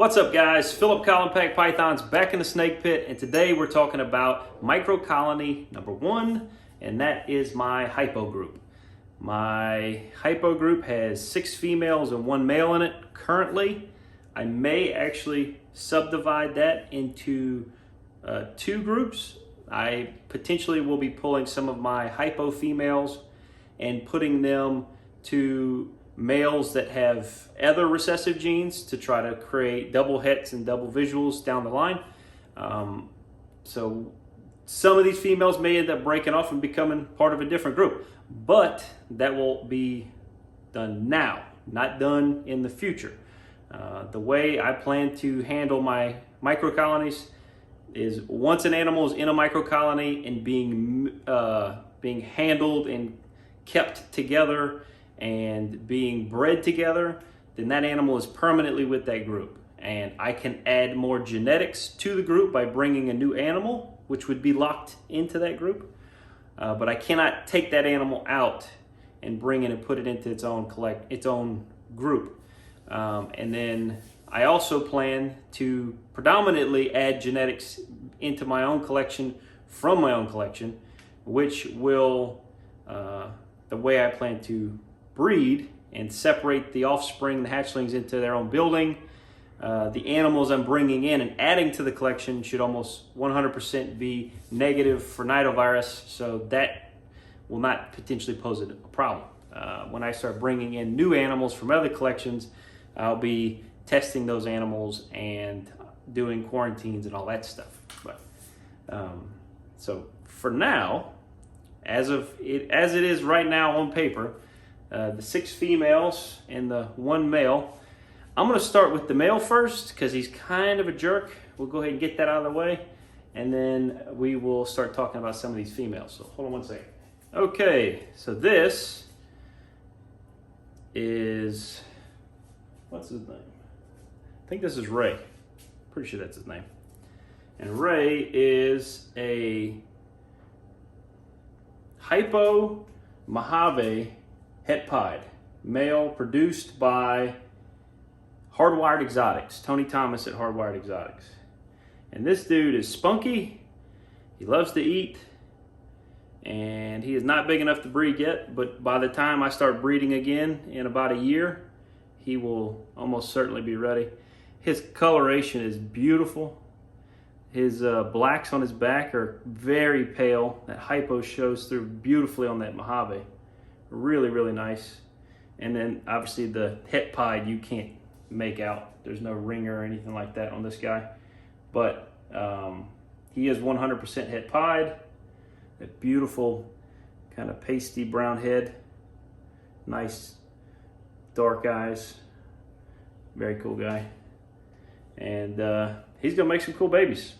What's up, guys? Philip Column Pythons back in the snake pit, and today we're talking about micro colony number 1, and that is my Hypo group. My Hypo group has 6 females and 1 male in it currently. I may actually subdivide that into 2 groups. I potentially will be pulling some of my Hypo females and putting them to males that have other recessive genes to try to create double hets and double visuals down the line. So some of these females may end up breaking off and becoming part of a different group, but that will be done now, not done in the future. The way I plan to handle my microcolonies is once an animal is in a microcolony and being handled and kept together and being bred together, then that animal is permanently with that group. And I can add more genetics to the group by bringing a new animal, which would be locked into that group. But I cannot take that animal out and bring it and put it into its own group. And then I also plan to predominantly add genetics into my own collection from my own collection, which will, the way I plan to breed and separate the offspring, the hatchlings, into their own building. The animals I'm bringing in and adding to the collection should almost 100% be negative for nidovirus, so that will not potentially pose a problem. When I start bringing in new animals from other collections, I'll be testing those animals and doing quarantines and all that stuff. But so for now, as it is right now on paper, the 6 females and the 1 male. I'm going to start with the male first because he's kind of a jerk. We'll go ahead and get that out of the way, and then we will start talking about some of these females. So hold on one second. Okay, so this is, what's his name? I think this is Ray. Pretty sure that's his name. And Ray is a Hypo Mojave Het Pied, male, produced by Hardwired Exotics, Tony Thomas at Hardwired Exotics. And this dude is spunky, he loves to eat, and he is not big enough to breed yet, but by the time I start breeding again in about a year, he will almost certainly be ready. His coloration is beautiful. His blacks on his back are very pale. That Hypo shows through beautifully on that Mojave. Really, really nice. And then obviously the Het Pied you can't make out. There's no ringer or anything like that on this guy. But he is 100% Het Pied. That beautiful kind of pasty brown head. Nice dark eyes. Very cool guy. And he's gonna make some cool babies.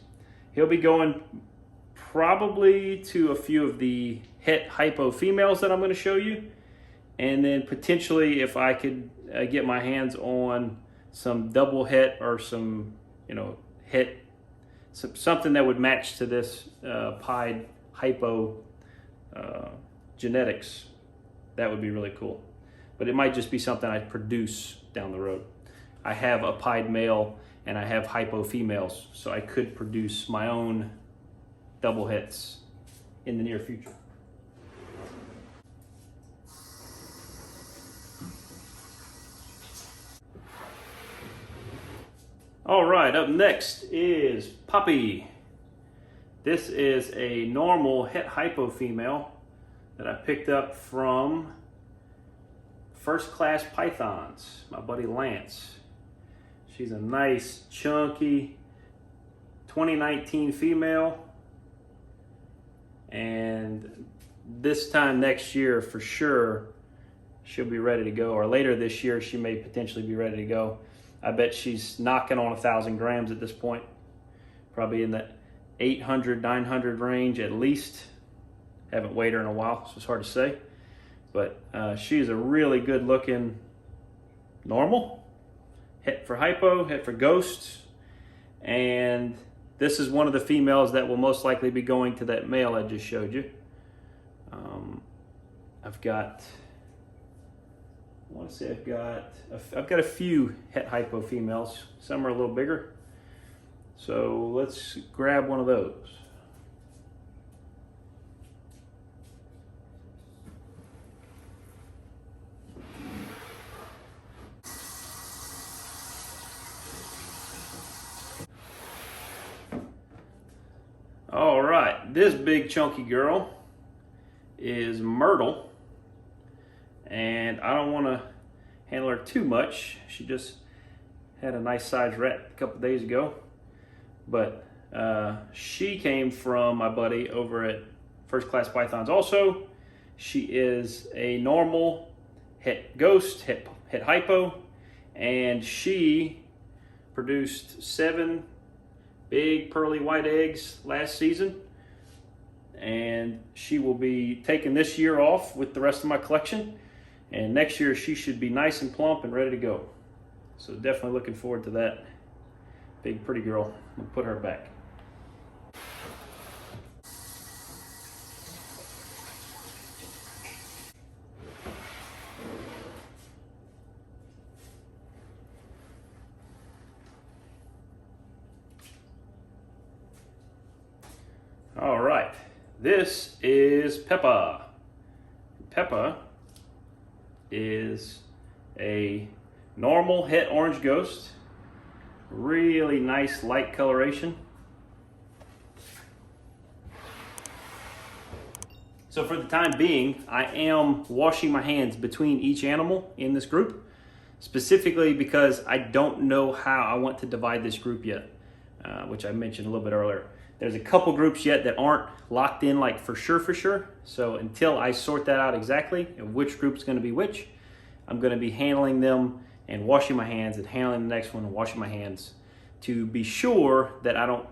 He'll be going probably to a few of the Het Hypo females that I'm going to show you, and then potentially if I could get my hands on some double het or some, het, something that would match to this pied Hypo genetics, that would be really cool. But it might just be something I produce down the road. I have a pied male and I have Hypo females, so I could produce my own double hets in the near future. All right, up next is Poppy. This is a normal Het Hypo female that I picked up from First Class Pythons, my buddy Lance. She's a nice, chunky 2019 female. And this time next year, for sure, she'll be ready to go. Or later this year, she may potentially be ready to go. I bet she's knocking on 1,000 grams at this point. Probably in the 800, 900 range at least. Haven't weighed her in a while, so it's hard to say. But she's a really good looking normal. Het for Hypo, het for Ghosts. And this is one of the females that will most likely be going to that male I just showed you. I've got I want to say I've got a few het hypo females. Some are a little bigger. So let's grab one of those. All right, this big chunky girl is Myrtle, and I don't want to handle her too much. She just had a nice sized rat a couple days ago, but she came from my buddy over at First Class Pythons also. She is a normal het ghost, het hypo, and she produced 7 big pearly white eggs last season, and she will be taking this year off with the rest of my collection, and next year she should be nice and plump and ready to go. So definitely looking forward to that. Big pretty girl. We'll put her back. All right, this is Peppa. Peppa is a normal het orange ghost, really nice light coloration. So for the time being, I am washing my hands between each animal in this group, specifically because I don't know how I want to divide this group yet, which I mentioned a little bit earlier. There's a couple groups yet that aren't locked in like for sure. So until I sort that out exactly and which group's going to be which, I'm going to be handling them and washing my hands and handling the next one and washing my hands to be sure that I don't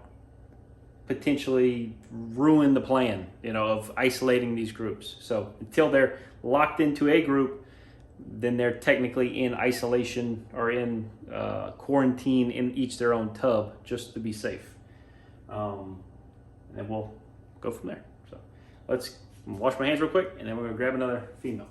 potentially ruin the plan, of isolating these groups. So until they're locked into a group, then they're technically in isolation or in quarantine in each their own tub, just to be safe. And we'll go from there. So let's wash my hands real quick, and then we're gonna grab another female.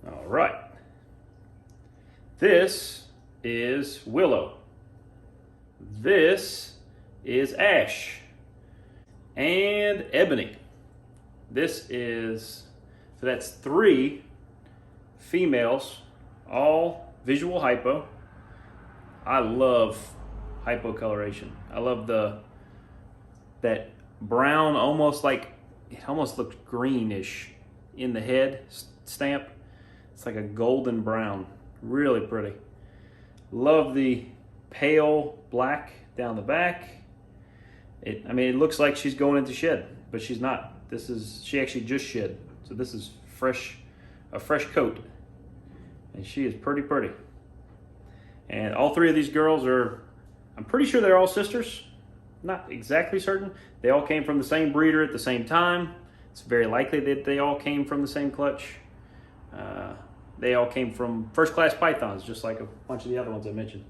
All right. This is Willow. This is Ash. And Ebony. So that's 3 females, all visual hypo. I love hypo coloration. I love that brown, it almost looks greenish in the head stamp. It's like a golden brown, really pretty. Love the pale black down the back. It looks like she's going into shed, but she's not. She actually just shed. So this is a fresh coat. And she is pretty. And all 3 of these girls I'm pretty sure they're all sisters. Not exactly certain. They all came from the same breeder at the same time. It's very likely that they all came from the same clutch. They all came from First Class Pythons, just like a bunch of the other ones I mentioned.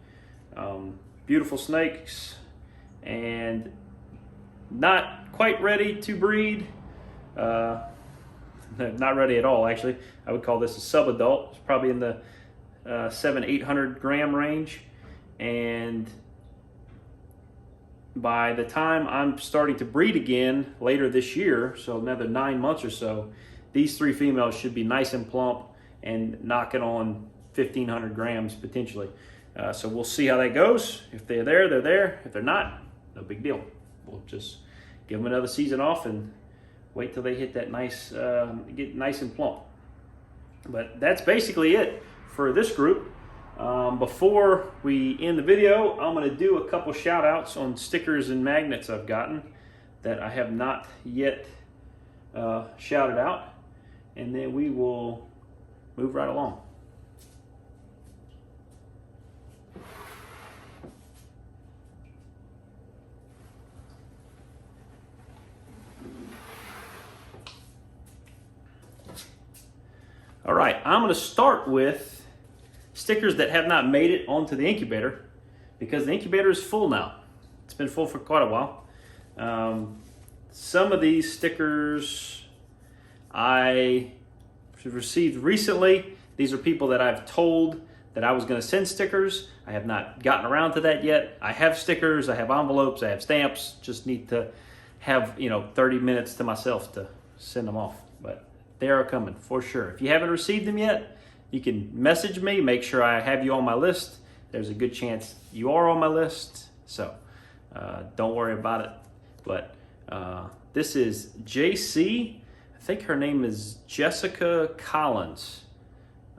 Beautiful snakes, and not quite ready to breed. Not ready at all, actually. I would call this a sub-adult. It's probably in the 700-800 gram range. And by the time I'm starting to breed again later this year, so another 9 months or so, these 3 females should be nice and plump and knocking on 1,500 grams potentially. So we'll see how that goes. If they're there, they're there. If they're not, no big deal. We'll just give them another season off and wait till they hit that get nice and plump. But that's basically it for this group. Before we end the video, I'm going to do a couple shout outs on stickers and magnets I've gotten that I have not yet shouted out, and then we will move right along. All right, I'm gonna start with stickers that have not made it onto the incubator because the incubator is full now. It's been full for quite a while. Some of these stickers I received recently. These are people that I've told that I was gonna send stickers. I have not gotten around to that yet. I have stickers, I have envelopes, I have stamps. Just need to have 30 minutes to myself to send them off. But they are coming for sure. If you haven't received them yet, you can message me, make sure I have you on my list. There's a good chance you are on my list, so don't worry about it. But this is JC. I think her name is Jessica Collins.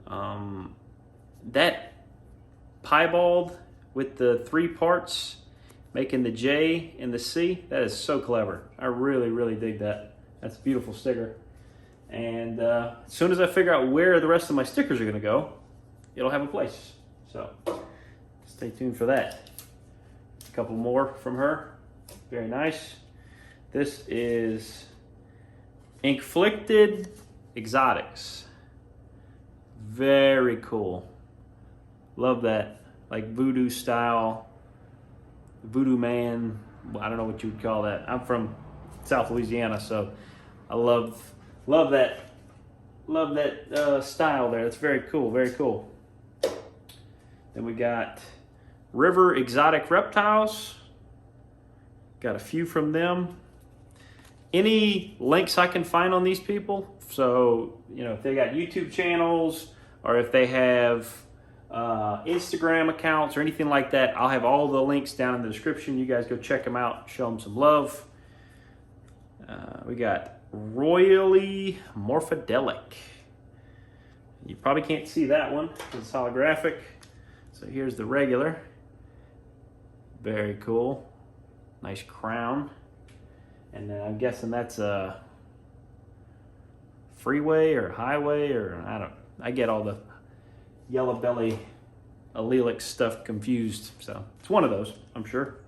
That piebald with the 3 parts making the J and the C, that is so clever. I really, really dig that. That's a beautiful sticker. And as soon as I figure out where the rest of my stickers are gonna go, it'll have a place. So stay tuned for that. A couple more from her, very nice. This is InkFlited Exotics. Very cool. Love that, like voodoo style, voodoo man. I don't know what you would call that. I'm from South Louisiana, so I love that style there. That's very cool, very cool. Then we got River Exotic Reptiles. Got a few from them. Any links I can find on these people. So, if they got YouTube channels or if they have Instagram accounts or anything like that, I'll have all the links down in the description. You guys go check them out, show them some love. We got Royally Morphadellic. You probably can't see that one because it's holographic. So here's the regular. Very cool. Nice crown. And then I'm guessing that's a freeway or highway, or I get all the yellow belly allelic stuff confused. So it's one of those, I'm sure.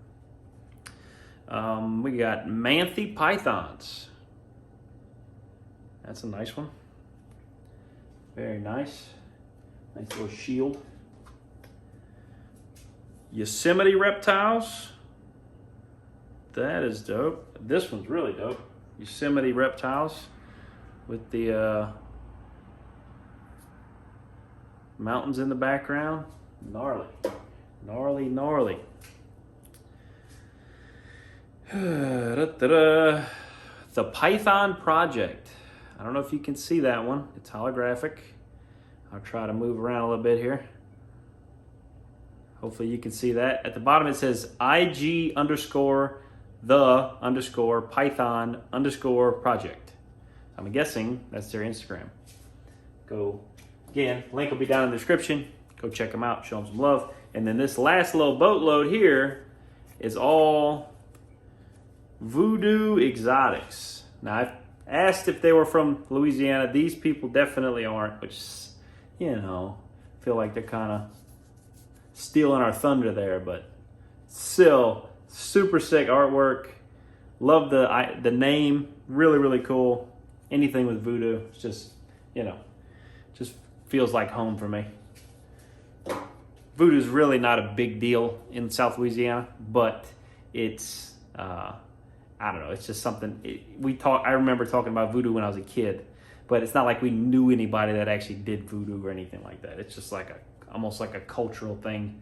We got Manthey Pythons. That's a nice one. Very nice. Nice little shield. Yosemite Reptiles. That is dope. This one's really dope. Yosemite Reptiles with the mountains in the background. Gnarly. Gnarly, gnarly. The Python Project. I don't know if you can see that one. It's holographic. I'll try to move around a little bit here. Hopefully you can see that. At the bottom it says IG_the_Python_project. I'm guessing that's their Instagram. Again, link will be down in the description. Go check them out, show them some love. And then this last little boatload here is all VooDoo Exotics. Now I've asked if they were from Louisiana. These people definitely aren't, which, feel like they're kind of stealing our thunder there, but still super sick artwork. Love the name, really, really cool. Anything with voodoo, it's just, just feels like home for me. Voodoo is really not a big deal in South Louisiana, but it's, I don't know, it's just something, I remember talking about voodoo when I was a kid, but it's not like we knew anybody that actually did voodoo or anything like that. It's just like almost like a cultural thing.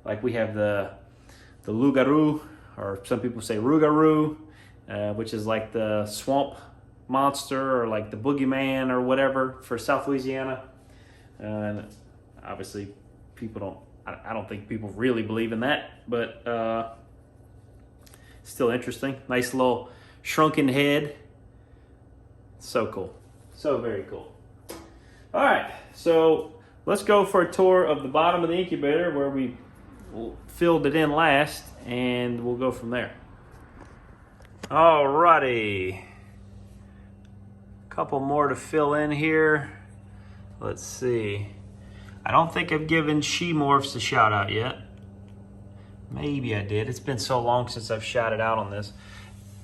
Like we have the Loup-garou, or some people say Rougarou, which is like the swamp monster or like the boogeyman or whatever for South Louisiana. And obviously I don't think people really believe in that, but still interesting. Nice little shrunken head. So cool. So very cool. All right, so let's go for a tour of the bottom of the incubator where we filled it in last, and we'll go from there. Alrighty. Couple more to fill in here. Let's see. I don't think I've given She Morphs a shout out yet. Maybe I did. It's been so long since I've shouted out on this.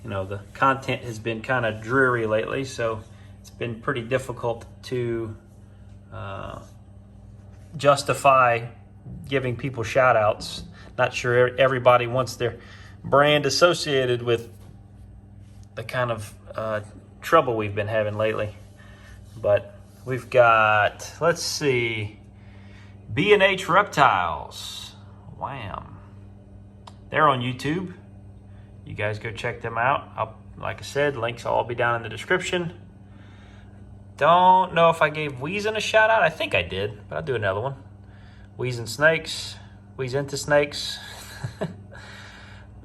The content has been kind of dreary lately, so it's been pretty difficult to justify giving people shout outs. Not sure everybody wants their brand associated with the kind of trouble we've been having lately. But we've got, let's see, B&H Reptiles. Wham. They're on YouTube. You guys go check them out. Like I said, links will all be down in the description. Don't know if I gave Wezen a shout out. I think I did, but I'll do another one. Wezen Snakes, Wezen to Snakes.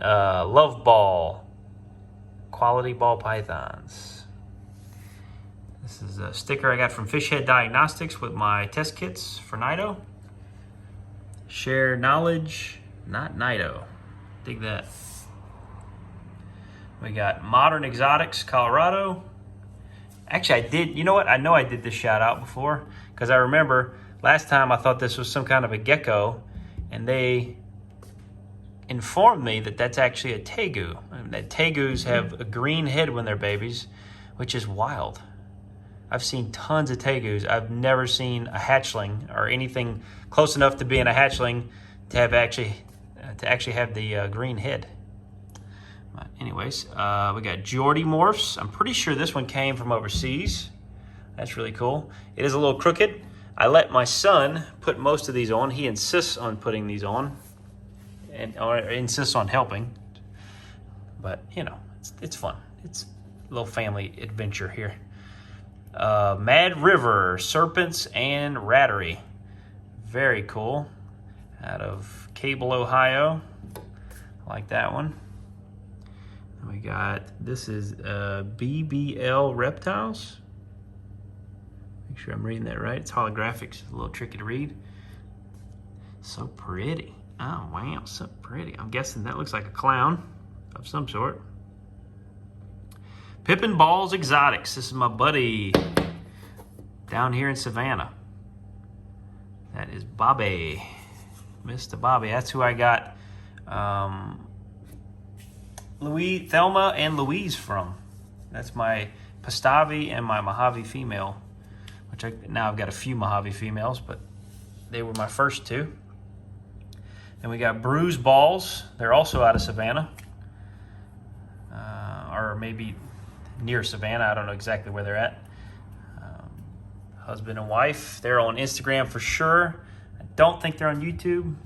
Love Ball, Quality Ball Pythons. This is a sticker I got from Fishhead Diagnostics with my test kits for Nido. Share knowledge, not Nido. Dig that. We got Modern Exotics, Colorado. Actually, I did, you know what? I know I did this shout out before because I remember last time I thought this was some kind of a gecko and they informed me that that's actually a tegu. And that tegus have a green head when they're babies, which is wild. I've seen tons of tegus. I've never seen a hatchling or anything close enough to being a hatchling to have actually have the green head. But anyways, we got Geordie Morphs. I'm pretty sure this one came from overseas. That's really cool. It is a little crooked. I let my son put most of these on. He insists on putting these on, or insists on helping. But you know, it's fun. It's a little family adventure here. Madriver, Serpents, and Rattery. Very cool. Out of Cable, Ohio. I like that one. And we got, this is BBL Reptiles. Make sure I'm reading that right. It's holographics. It's a little tricky to read. So pretty. Oh, wow, so pretty. I'm guessing that looks like a clown of some sort. Pippin Balls Exotics. This is my buddy down here in Savannah. That is Bobby. Mr. Bobby. That's who I got Thelma and Louise from. That's my Pastavi and my Mojave female, which now I've got a few Mojave females, but they were my first two. And we got Brews Balls. They're also out of Savannah, or maybe near Savannah. I don't know exactly where they're at. Husband and wife. They're on Instagram for sure. I don't think they're on YouTube.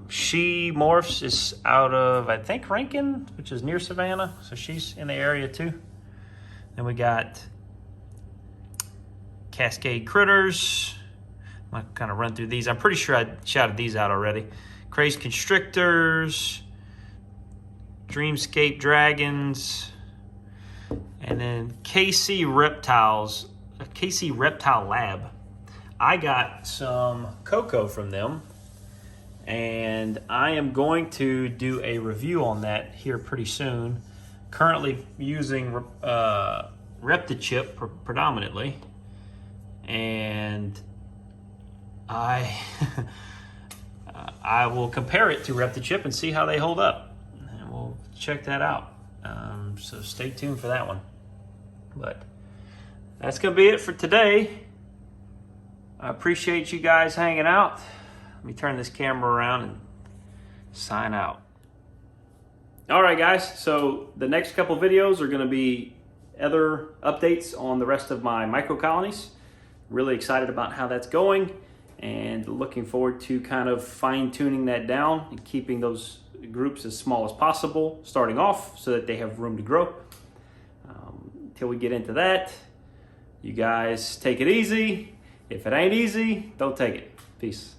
She Morphs is out of, I think, Rankin, which is near Savannah. So she's in the area too. Then we got Cascade Critters. I'm going to kind of run through these. I'm pretty sure I shouted these out already. Craze Constrictors, Dreamscape Dragons, and then KC Reptiles, KC Reptile Lab. I got some cocoa from them, and I am going to do a review on that here pretty soon. Currently using ReptiChip predominantly, and I will compare it to ReptiChip and see how they hold up, and we'll check that out. So stay tuned for that one. But that's gonna be it for today. I appreciate you guys hanging out. Let me turn this camera around and sign out. All right, guys, so the next couple videos are gonna be other updates on the rest of my microcolonies. Really excited about how that's going and looking forward to kind of fine-tuning that down and keeping those groups as small as possible starting off so that they have room to grow. Until we get into that, you guys take it easy. If it ain't easy, don't take it. Peace.